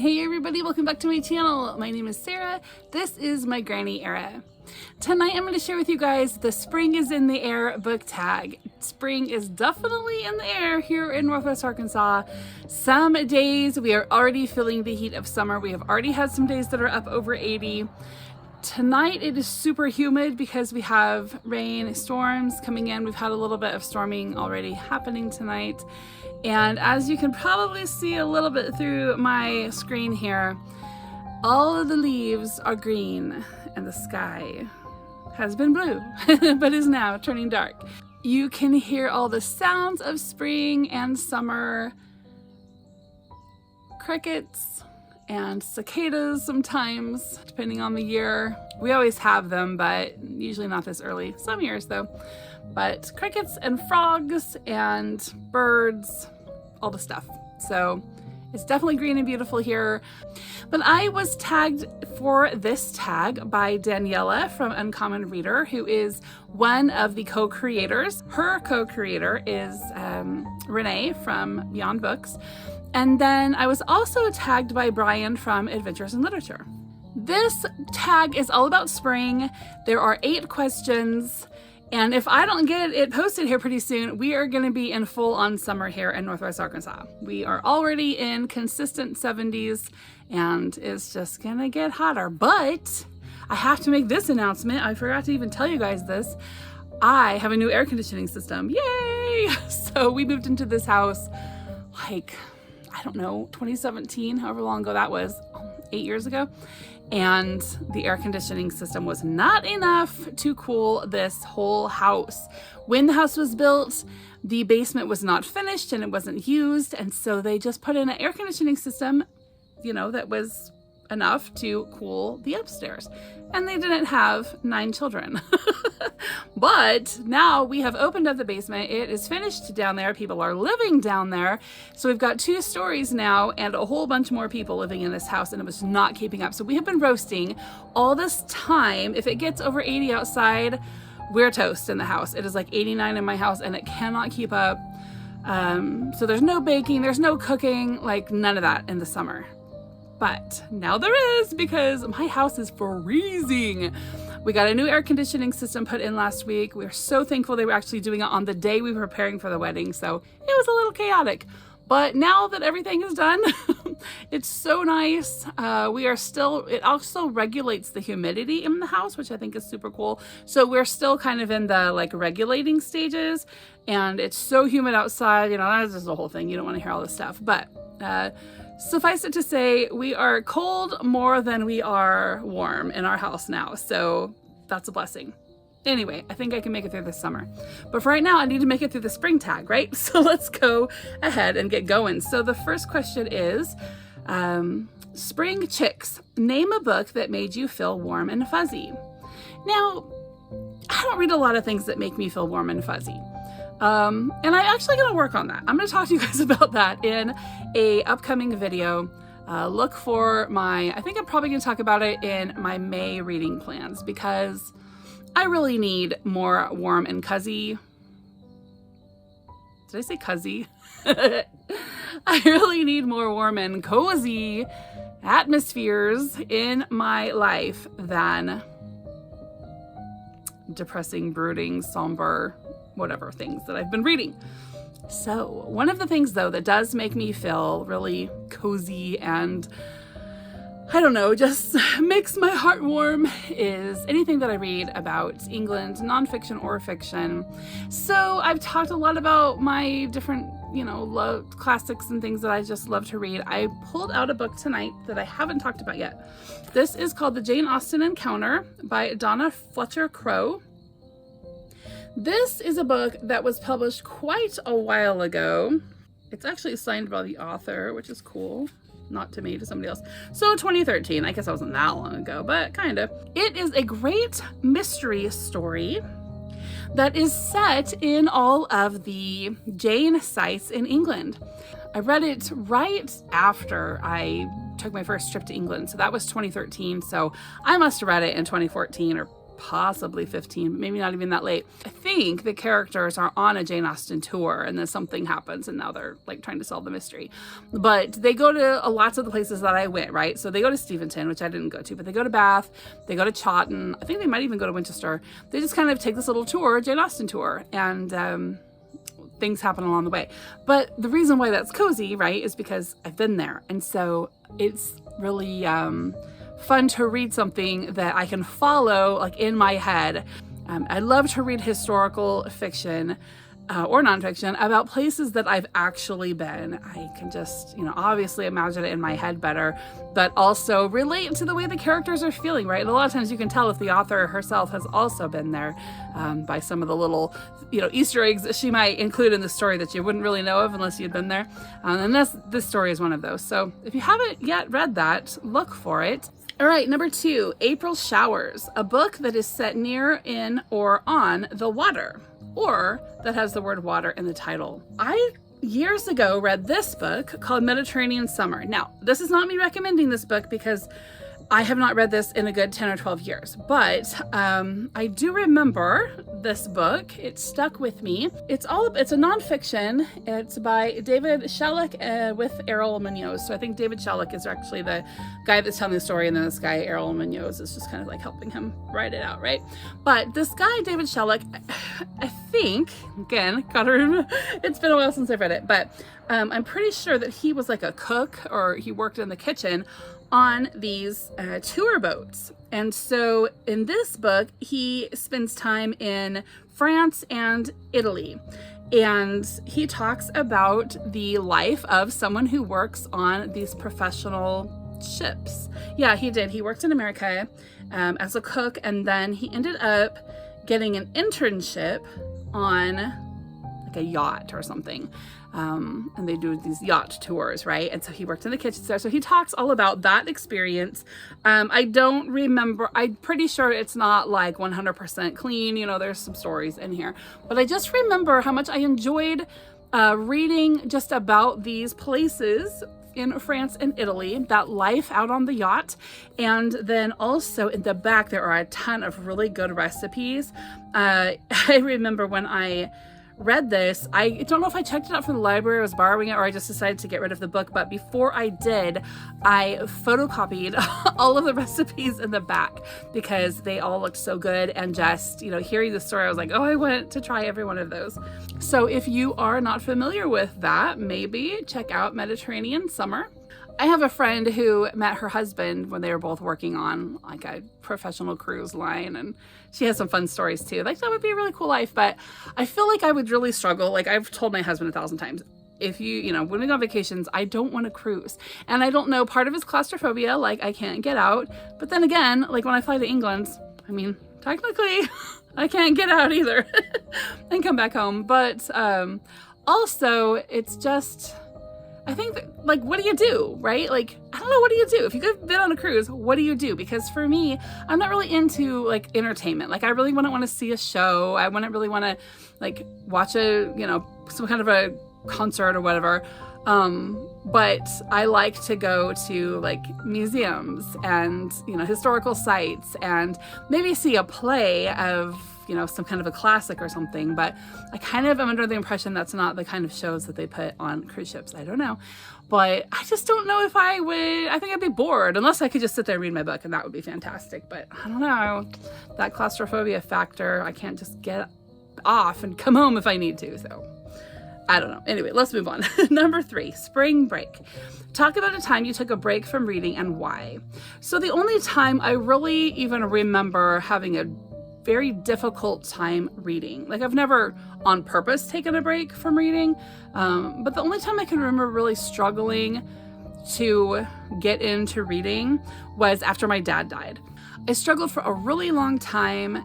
Hey everybody, welcome back to my channel. My name is Sarah. This is my granny era. Tonight I'm going to share with you guys the Spring is in the Air book tag. Spring is definitely in the air here in Northwest Arkansas. Some days we are already feeling the heat of summer. We have already had some days that are up over 80. Tonight it is super humid because we have rain, storms coming in. We've had a little bit of storming already happening tonight. And as you can probably see a little bit through my screen here, all of the leaves are green and the sky has been blue, but is now turning dark. You can hear all the sounds of spring and summer, crickets and cicadas sometimes, depending on the year. We always have them, but usually not this early. Some years though. But crickets and frogs and birds, all the stuff. So it's definitely green and beautiful here. But I was tagged for this tag by Daniela from Uncommon Reader, who is one of the co-creators. Her co-creator is Reney from Beyond Books. And then I was also tagged by Bryan from Adventures in Literature. This tag is all about spring. There are 8 questions. And if I don't get it posted here pretty soon, we are going to be in full-on summer here in Northwest Arkansas. We are already in consistent 70s, and it's just going to get hotter. But I have to make this announcement. I forgot to even tell you guys this. I have a new air conditioning system. Yay! So we moved into this house like, I don't know, 2017, however long ago that was, 8 years ago. And the air conditioning system was not enough to cool this whole house. When the house was built, the basement was not finished and it wasn't used. And so they just put in an air conditioning system, you know, that was enough to cool the upstairs. And they didn't have 9 children. But now we have opened up the basement. It is finished down there. People are living down there. So we've got 2 stories now and a whole bunch more people living in this house, and it was not keeping up. So we have been roasting all this time. If it gets over 80 outside, we're toast in the house. It is like 89 in my house and it cannot keep up. So there's no baking, there's no cooking, like none of that in the summer. But now there is, because my house is freezing. We got a new air conditioning system put in last week. We are so thankful they were actually doing it on the day we were preparing for the wedding. So it was a little chaotic. But now that everything is done, it's so nice. It also regulates the humidity in the house, which I think is super cool. So we're still kind of in the like regulating stages, and it's so humid outside. You know, that's just the whole thing. You don't want to hear all this stuff. But suffice it to say, we are cold more than we are warm in our house now. So that's a blessing. Anyway, I think I can make it through this summer. But for right now, I need to make it through the spring tag, right? So let's go ahead and get going. So the first question is, Spring Chicks, name a book that made you feel warm and fuzzy. Now, I don't read a lot of things that make me feel warm and fuzzy. And I'm actually going to work on that. I'm going to talk to you guys about that in a upcoming video. Look for I think I'm probably going to talk about it in my May reading plans, because I really need more warm and cozy. Did I say cozy? I really need more warm and cozy atmospheres in my life than depressing, brooding, somber, whatever things that I've been reading. So one of the things though that does make me feel really cozy and I don't know, just makes my heart warm is anything that I read about England, nonfiction or fiction. So I've talked a lot about my different, love classics and things that I just love to read. I pulled out a book tonight that I haven't talked about yet. This is called The Jane Austen Encounter by Donna Fletcher Crowe. This is a book that was published quite a while ago. It's actually signed by the author, which is cool. Not to me, to somebody else. So 2013, I guess that wasn't that long ago, but kind of. It is a great mystery story that is set in all of the Jane sites in England. I read it right after I took my first trip to England, so that was 2013, so I must have read it in 2014 or possibly 15, maybe not even that late. I think the characters are on a Jane Austen tour, and then something happens and now they're like trying to solve the mystery. But they go to lots of the places that I went, right? So they go to Steventon, which I didn't go to, but they go to Bath, they go to Chawton. I think they might even go to Winchester. They just kind of take this little tour, Jane Austen tour, and things happen along the way. But the reason why that's cozy, right, is because I've been there. And so it's really fun to read something that I can follow like in my head. I love to read historical fiction or nonfiction about places that I've actually been. I can just, obviously imagine it in my head better, but also relate to the way the characters are feeling, right? And a lot of times you can tell if the author herself has also been there by some of the little, Easter eggs that she might include in the story that you wouldn't really know of unless you'd been there. And this story is one of those. So if you haven't yet read that, look for it. All right, number 2, April Showers, a book that is set near, in, or on the water, or that has the word water in the title. I years ago read this book called Mediterranean Summer. Now, this is not me recommending this book because I have not read this in a good 10 or 12 years, but I do remember this book. It stuck with me. It's a nonfiction. It's by David Shallock with Errol Munoz. So I think David Shallock is actually the guy that's telling the story, and then this guy, Errol Munoz, is just kind of like helping him write it out, right? But this guy, David Shallock, I think, again, gotta remember, it's been a while since I've read it, but I'm pretty sure that he was like a cook, or he worked in the kitchen on these tour boats. And so in this book, he spends time in France and Italy. And he talks about the life of someone who works on these professional ships. Yeah, he did. He worked in America as a cook, and then he ended up getting an internship on like a yacht or something. And they do these yacht tours, right? And so he worked in the kitchen there. So he talks all about that experience. I don't remember, I'm pretty sure it's not like 100% clean, there's some stories in here, but I just remember how much I enjoyed reading just about these places in France and Italy, that life out on the yacht. And then also in the back, there are a ton of really good recipes. I remember when I read this, I don't know if I checked it out from the library, I was borrowing it, or I just decided to get rid of the book, but before I did, I photocopied all of the recipes in the back because they all looked so good, and just, hearing the story, I was like, oh, I want to try every one of those. So if you are not familiar with that, maybe check out Mediterranean Summer. I have a friend who met her husband when they were both working on like a professional cruise line, and she has some fun stories too. Like, that would be a really cool life, but I feel like I would really struggle. Like, I've told my husband 1,000 times, if when we go on vacations, I don't want to cruise. And I don't know, part of it's claustrophobia, like I can't get out. But then again, like when I fly to England, I mean, technically I can't get out either and come back home. But also it's just, I think that, like, what do you do, right? Like, I don't know, what do you do? If you've been on a cruise, what do you do? Because for me, I'm not really into like entertainment. Like, I really wouldn't want to see a show. I wouldn't really want to like watch some kind of a concert or whatever. But I like to go to like museums and, historical sites, and maybe see a play of, some kind of a classic or something. But I kind of am under the impression that's not the kind of shows that they put on cruise ships. I don't know. But I just don't know if I would. I think I'd be bored unless I could just sit there and read my book, and that would be fantastic. But I don't know. That claustrophobia factor, I can't just get off and come home if I need to. So I don't know. Anyway, let's move on. Number 3, spring break. Talk about a time you took a break from reading and why. So the only time I really even remember having a very difficult time reading, like I've never on purpose taken a break from reading, but the only time I can remember really struggling to get into reading was after my dad died. I struggled for a really long time,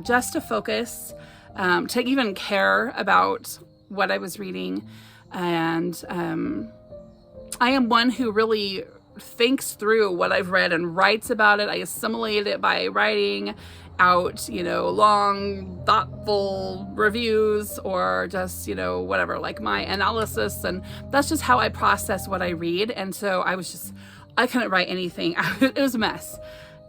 just to focus, to even care about what I was reading. And I am one who really thinks through what I've read and writes about it. I assimilate it by writing out, long, thoughtful reviews, or just, whatever, like my analysis. And that's just how I process what I read. And so I couldn't write anything. It was a mess.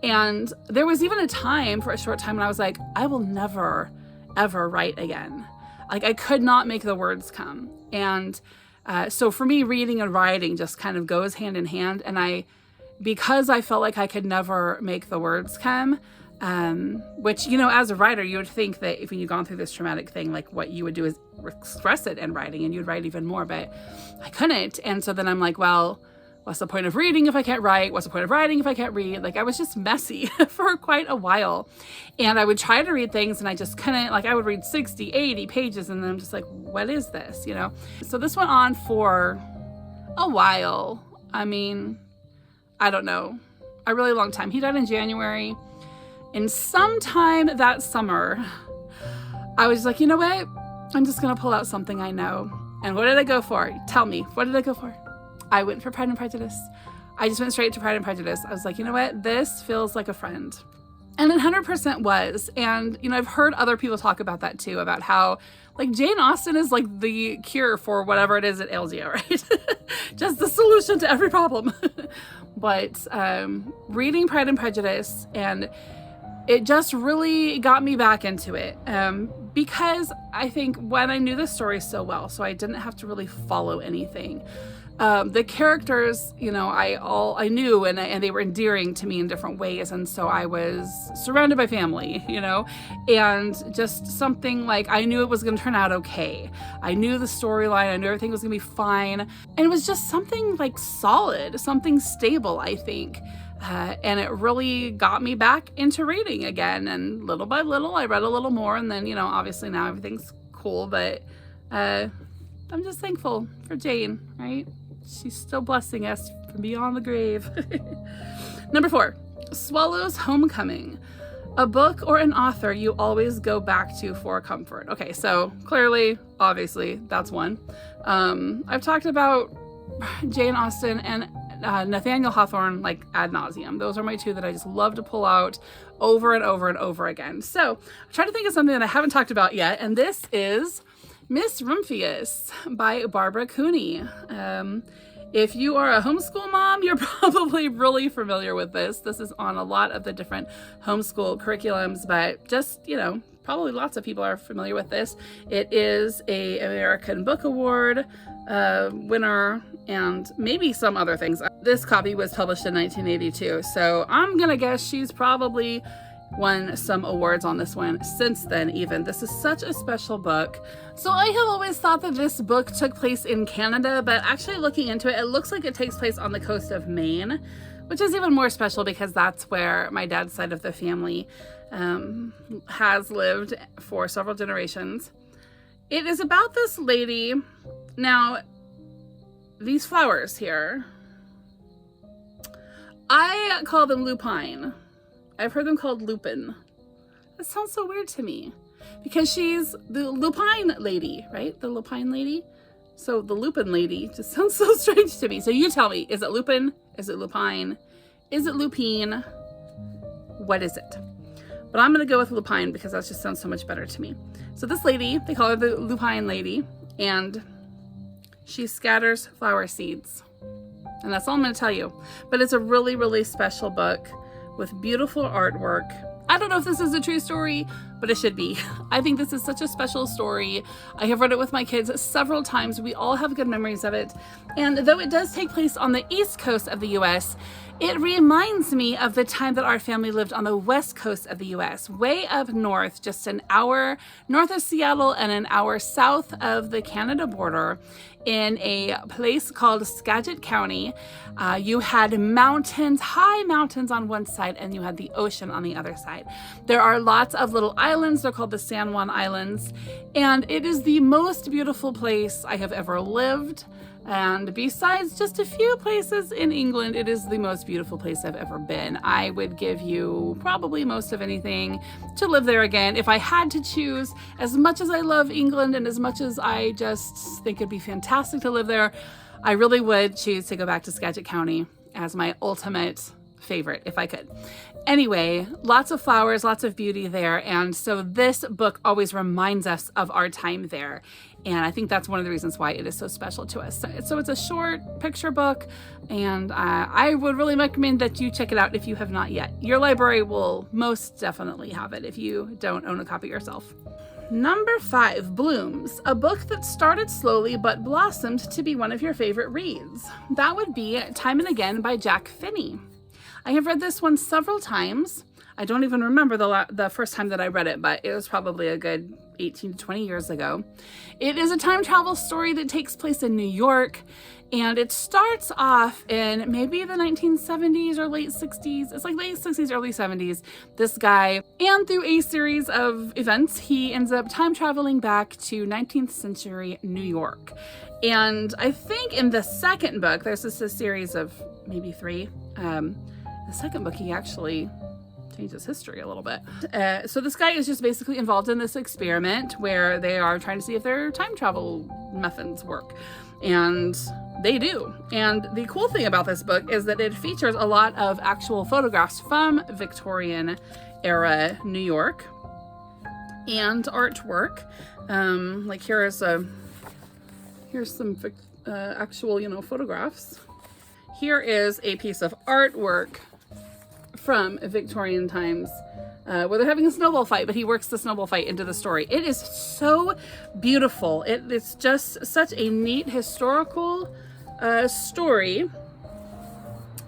And there was even a time, for a short time, when I was like, I will never, ever write again. Like, I could not make the words come. And so for me, reading and writing just kind of goes hand in hand. And because I felt like I could never make the words come, which, you know, as a writer, you would think that if you've gone through this traumatic thing, like what you would do is express it in writing and you'd write even more, but I couldn't. And so then I'm like, well, what's the point of reading if I can't write? What's the point of writing if I can't read? Like, I was just messy for quite a while. And I would try to read things and I just couldn't. Like, I would read 60, 80 pages and then I'm just like, what is this, you know? So this went on for a while. I mean, I don't know, a really long time. He died in January. And sometime that summer, I was like, you know what? I'm just going to pull out something I know. And what did I go for? Tell me, what did I go for? I went for Pride and Prejudice. I just went straight to Pride and Prejudice. I was like, you know what? This feels like a friend. And it 100% was. And, you know, I've heard other people talk about that too, about how, like, Jane Austen is like the cure for whatever it is that ails you, right? Just the solution to every problem. But reading Pride and Prejudice, and it just really got me back into it. Because I think when I knew the story so well, so I didn't have to really follow anything. The characters, you know, I knew, and they were endearing to me in different ways. And so I was surrounded by family, you know, and just something like, I knew it was going to turn out okay. I knew the storyline. I knew everything was going to be fine. And it was just something like solid, something stable, I think. And it really got me back into reading again. And little by little, I read a little more. And then, you know, obviously now everything's cool, but I'm just thankful for Jane, right? She's still blessing us from beyond the grave. Number 4, Swallow's Homecoming. A book or an author you always go back to for comfort. Okay, so clearly, obviously, that's one. I've talked about Jane Austen and Nathaniel Hawthorne like ad nauseum. Those are my two that I just love to pull out over and over and over again. So I'm trying to think of something that I haven't talked about yet, and this is Miss Rumphius by Barbara Cooney. If you are a homeschool mom, you're probably really familiar with this. This is on a lot of the different homeschool curriculums, but just, you know, probably lots of people are familiar with this. It is an American Book Award winner and maybe some other things. This copy was published in 1982, so I'm gonna guess she's probably won some awards on this one since then even. This is such a special book. So I have always thought that this book took place in Canada, but actually looking into it, it looks like it takes place on the coast of Maine, which is even more special because that's where my dad's side of the family has lived for several generations. It is about this lady. Now, these flowers here, I call them lupine. I've heard them called lupin. That sounds so weird to me because she's the lupine lady, right? The lupine lady. So the lupin lady just sounds so strange to me. So you tell me, is it lupin? Is it lupine? Is it lupine? What is it? But I'm going to go with lupine because that just sounds so much better to me. So this lady, they call her the lupine lady, and she scatters flower seeds. And that's all I'm going to tell you. But it's a really, really special book with beautiful artwork. I don't know if this is a true story, but it should be. I think this is such a special story. I have read it with my kids several times. We all have good memories of it. And though it does take place on the East Coast of the US, it reminds me of the time that our family lived on the West Coast of the US, way up north, just an hour north of Seattle and an hour south of the Canada border, in a place called Skagit County. You had mountains, high mountains on one side, and you had the ocean on the other side. There are lots of little islands. They're called the San Juan Islands. And it is the most beautiful place I have ever lived. And besides just a few places in England, it is the most beautiful place I've ever been. I would give you probably most of anything to live there again. If I had to choose, as much as I love England and as much as I just think it'd be fantastic to live there, I really would choose to go back to Skagit County as my ultimate favorite if I could. Anyway, lots of flowers, lots of beauty there. And so this book always reminds us of our time there. And I think that's one of the reasons why it is so special to us. So it's a short picture book, and I would really recommend that you check it out if you have not yet. Your library will most definitely have it if you don't own a copy yourself. Number 5, Blooms, a book that started slowly but blossomed to be one of your favorite reads. That would be Time and Again by Jack Finney. I have read this one several times. I don't even remember the first time that I read it, but it was probably a good 18 to 20 years ago. It is a time travel story that takes place in New York, and it starts off in maybe the 1970s or late 60s. It's like late 60s, early 70s. This guy, and through a series of events, he ends up time traveling back to 19th century New York. And I think in the second book, there's just a series of maybe 3. The second book, he actually changes history a little bit. So this guy is just basically involved in this experiment where they are trying to see if their time travel methods work. And they do. And the cool thing about this book is that it features a lot of actual photographs from Victorian era New York and artwork. Like here's some actual, photographs. Here is a piece of artwork from Victorian times where they're having a snowball fight, but he works the snowball fight into the story. It is so beautiful. It's just such a neat historical story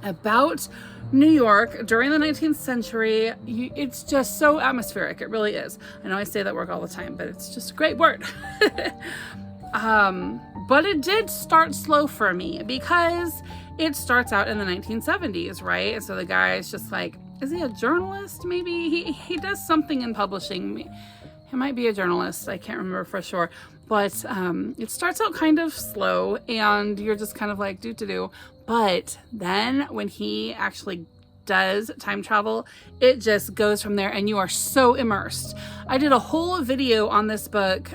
about New York during the 19th century. It's just so atmospheric. It really is. I know I say that word all the time, but it's just a great word. But it did start slow for me because it starts out in the 1970s, right? And so the guy is just like, is he a journalist? Maybe he does something in publishing. He might be a journalist. I can't remember for sure. But it starts out kind of slow, and you're just kind of like, do. But then when he actually does time travel, it just goes from there, and you are so immersed. I did a whole video on this book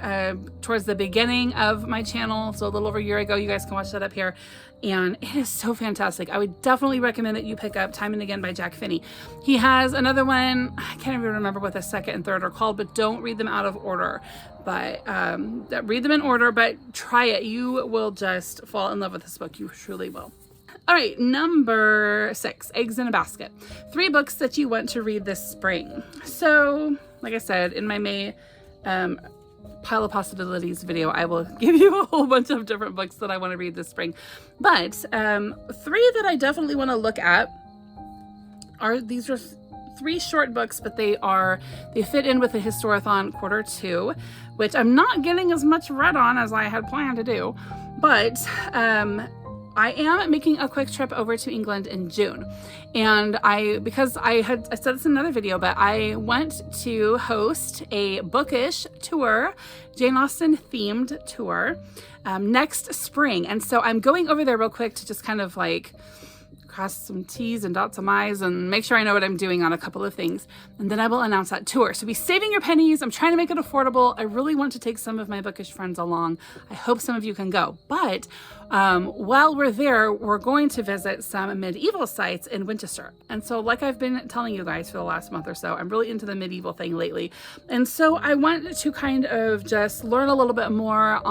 towards the beginning of my channel, so a little over a year ago. You guys can watch that up here, and it is so fantastic. I would definitely recommend that you pick up Time and Again by Jack Finney. He has another one, I can't even remember what the second and third are called, but don't read them out of order. But read them in order, but try it. You will just fall in love with this book. You truly will. All right, number 6, Eggs in a Basket. 3 books that you want to read this spring. So, like I said, in my May Pile of Possibilities video, I will give you a whole bunch of different books that I want to read this spring. But 3 that I definitely want to look at these are 3 short books, but they fit in with the Historathon quarter 2, which I'm not getting as much read on as I had planned to do. But I am making a quick trip over to England in June. And because I said this in another video, but I want to host a bookish tour, Jane Austen themed tour, next spring. And so I'm going over there real quick to just kind of like cross some T's and dot some I's and make sure I know what I'm doing on a couple of things. And then I will announce that tour. So be saving your pennies. I'm trying to make it affordable. I really want to take some of my bookish friends along. I hope some of you can go. But while we're there, we're going to visit some medieval sites in Winchester. And so like I've been telling you guys for the last month or so, I'm really into the medieval thing lately. And so I want to kind of just learn a little bit more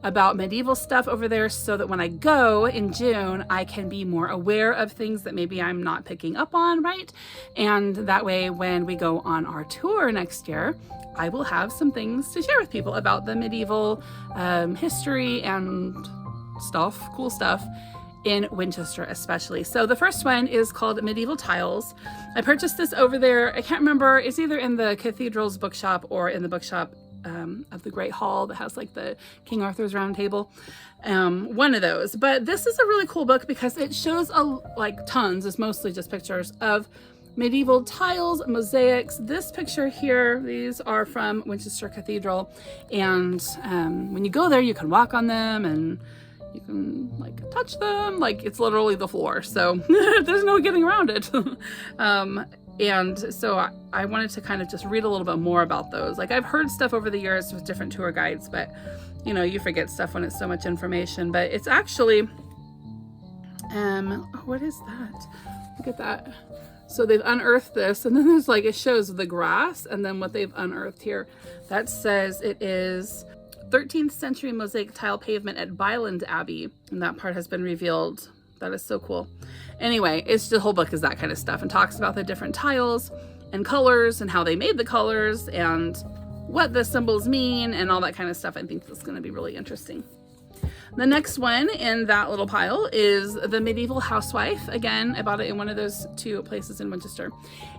about medieval stuff over there so that when I go in June, I can be more aware of things that maybe I'm not picking up on, right? And that way, when we go on our tour next year, I will have some things to share with people about the medieval history and stuff, cool stuff in Winchester especially. So the first one is called Medieval Tiles. I purchased this over there. I can't remember. It's either in the Cathedral's bookshop or in the bookshop of the Great Hall that has like the King Arthur's Round Table. One of those. But this is a really cool book because it shows like tons, it's mostly just pictures of medieval tiles, mosaics. This picture here, these are from Winchester Cathedral. And when you go there, you can walk on them and you can like touch them. Like it's literally the floor. So there's no getting around it. And so I wanted to kind of just read a little bit more about those. Like I've heard stuff over the years with different tour guides, but you forget stuff when it's so much information. But it's actually What is that? Look at that. So they've unearthed this, and then there's like, it shows the grass and then what they've unearthed here. That says it is 13th century mosaic tile pavement at Byland Abbey, and that part has been revealed. That is so cool. Anyway, it's the whole book is that kind of stuff and talks about the different tiles and colors and how they made the colors and what the symbols mean and all that kind of stuff. I think that's going to be really interesting. The next one in that little pile is The Medieval Housewife. Again, I bought it in one of those two places in Winchester.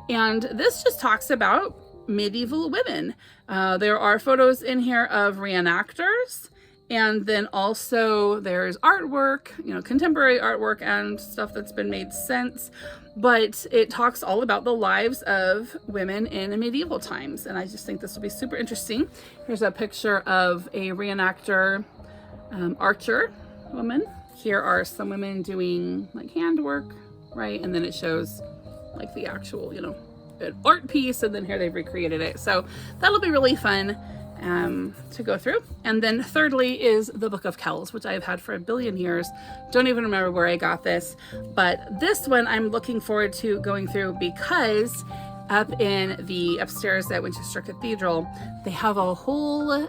And this just talks about medieval women. There are photos in here of reenactors, and then also there's artwork, contemporary artwork and stuff that's been made since, but it talks all about the lives of women in medieval times. And I just think this will be super interesting. Here's a picture of a reenactor archer woman. Here are some women doing like handwork, right? And then it shows like the actual, an art piece, and then here they've recreated it. So that'll be really fun to go through. And then thirdly is the Book of Kells, which I've had for a billion years. Don't even remember where I got this, but this one I'm looking forward to going through because up in the upstairs at Winchester Cathedral, they have a whole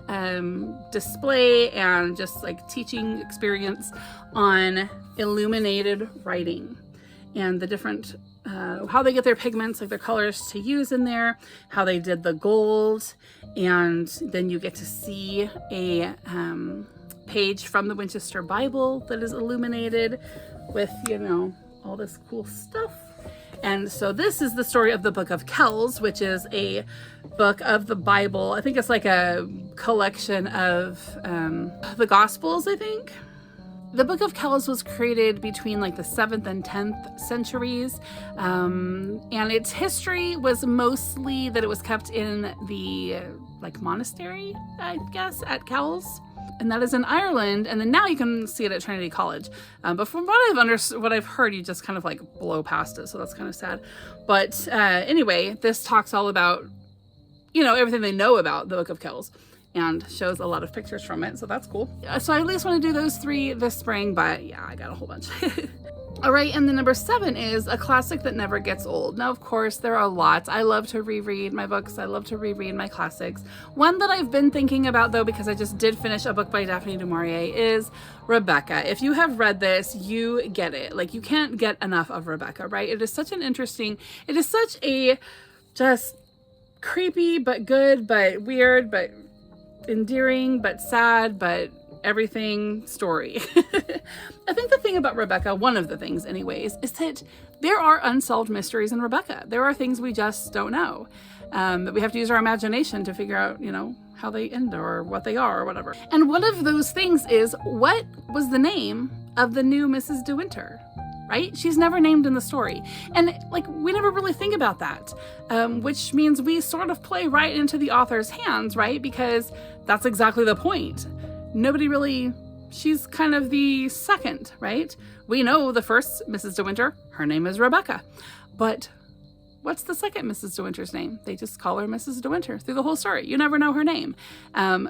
display and just like teaching experience on illuminated writing and the different how they get their pigments, like their colors to use in there, how they did the gold, and then you get to see a page from the Winchester Bible that is illuminated with, all this cool stuff. And so this is the story of the Book of Kells, which is a book of the Bible. I think it's like a collection of the Gospels, I think. The Book of Kells was created between like the 7th and 10th centuries, and its history was mostly that it was kept in the like monastery, I guess, at Kells, and that is in Ireland. And then now you can see it at Trinity College. But from what I've heard, you just kind of like blow past it, so that's kind of sad. But anyway, this talks all about everything they know about the Book of Kells, and shows a lot of pictures from it, so that's cool. So I at least want to do those 3 this spring, but yeah, I got a whole bunch. All right, and then number 7 is a classic that never gets old. Now, of course, there are lots. I love to reread my books. I love to reread my classics. One that I've been thinking about, though, because I just did finish a book by Daphne du Maurier, is Rebecca. If you have read this, you get it. Like, you can't get enough of Rebecca, right? It is such a just creepy, but good, but weird, but endearing, but sad, but everything story. I think the thing about Rebecca, one of the things anyways, is that there are unsolved mysteries in Rebecca. There are things we just don't know, that we have to use our imagination to figure out, how they end or what they are or whatever. And one of those things is, what was the name of the new Mrs. De Winter? Right? She's never named in the story. And like, we never really think about that, which means we sort of play right into the author's hands, right? Because that's exactly the point. She's kind of the second, right? We know the first Mrs. De Winter, her name is Rebecca. But what's the second Mrs. De Winter's name? They just call her Mrs. De Winter through the whole story. You never know her name.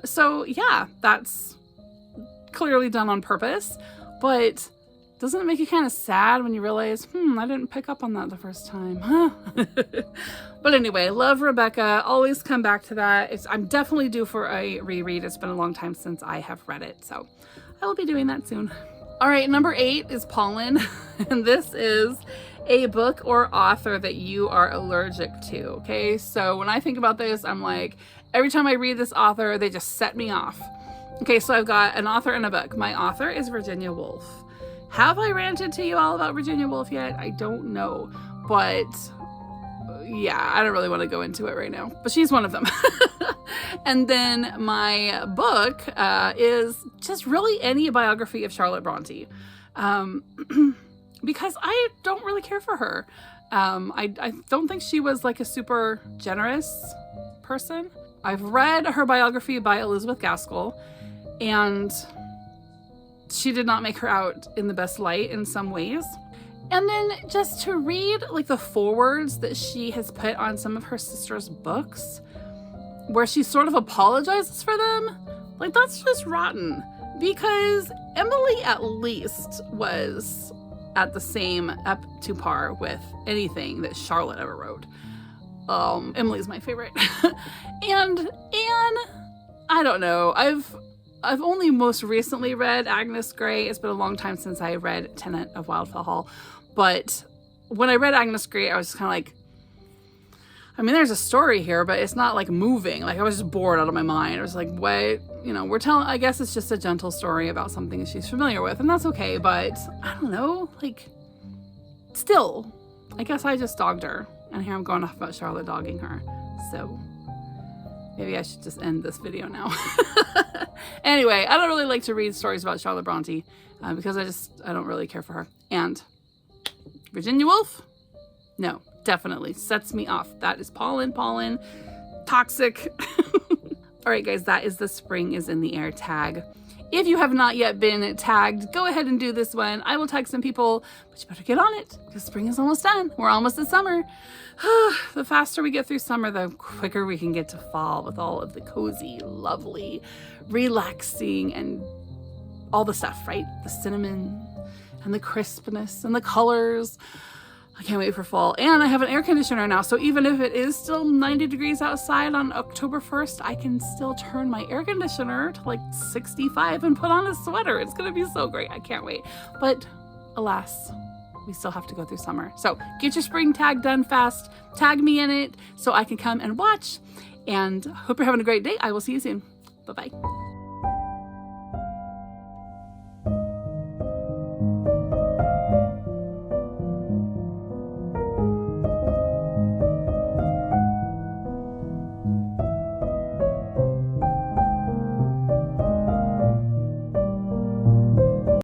So yeah, that's clearly done on purpose, but doesn't it make you kind of sad when you realize, I didn't pick up on that the first time, huh? But anyway, love Rebecca. Always come back to that. I'm definitely due for a reread. It's been a long time since I have read it, so I will be doing that soon. All right, number 8 is pollen. And this is a book or author that you are allergic to, okay? So when I think about this, I'm like, every time I read this author, they just set me off. Okay, so I've got an author and a book. My author is Virginia Woolf. Have I ranted to you all about Virginia Woolf yet? I don't know, but yeah, I don't really want to go into it right now, but she's one of them. And then my book is just really any biography of Charlotte Bronte, because I don't really care for her. I don't think she was like a super generous person. I've read her biography by Elizabeth Gaskell, and she did not make her out in the best light in some ways. And then just to read like the forewords that she has put on some of her sister's books, where she sort of apologizes for them, like that's just rotten. Because Emily at least was at the same, up to par with anything that Charlotte ever wrote. Emily's my favorite. And Anne, I don't know. I've only most recently read Agnes Grey. It's been a long time since I read Tenant of Wildfell Hall. But when I read Agnes Grey, I was just kind of like, I mean, there's a story here, but it's not like moving. Like, I was just bored out of my mind. I was like, what? You know, I guess it's just a gentle story about something she's familiar with, and that's okay. But I don't know, like, still, I guess I just dogged her. And here I'm going off about Charlotte dogging her. So maybe I should just end this video now. Anyway, I don't really like to read stories about Charlotte Bronte because I don't really care for her. And Virginia Woolf? No, definitely sets me off. That is pollen, toxic. All right, guys, that is the Spring is in the Air tag. If you have not yet been tagged, go ahead and do this one. I will tag some people, but you better get on it because spring is almost done. We're almost at summer. The faster we get through summer, the quicker we can get to fall with all of the cozy, lovely, relaxing, and all the stuff, right? The cinnamon and the crispness and the colors. I can't wait for fall. And I have an air conditioner now, so even if it is still 90 degrees outside on October 1st, I can still turn my air conditioner to like 65 and put on a sweater. It's gonna be so great. I can't wait. But alas, we still have to go through summer. So get your spring tag done fast. Tag me in it so I can come and watch. And hope you're having a great day. I will see you soon. Bye-bye.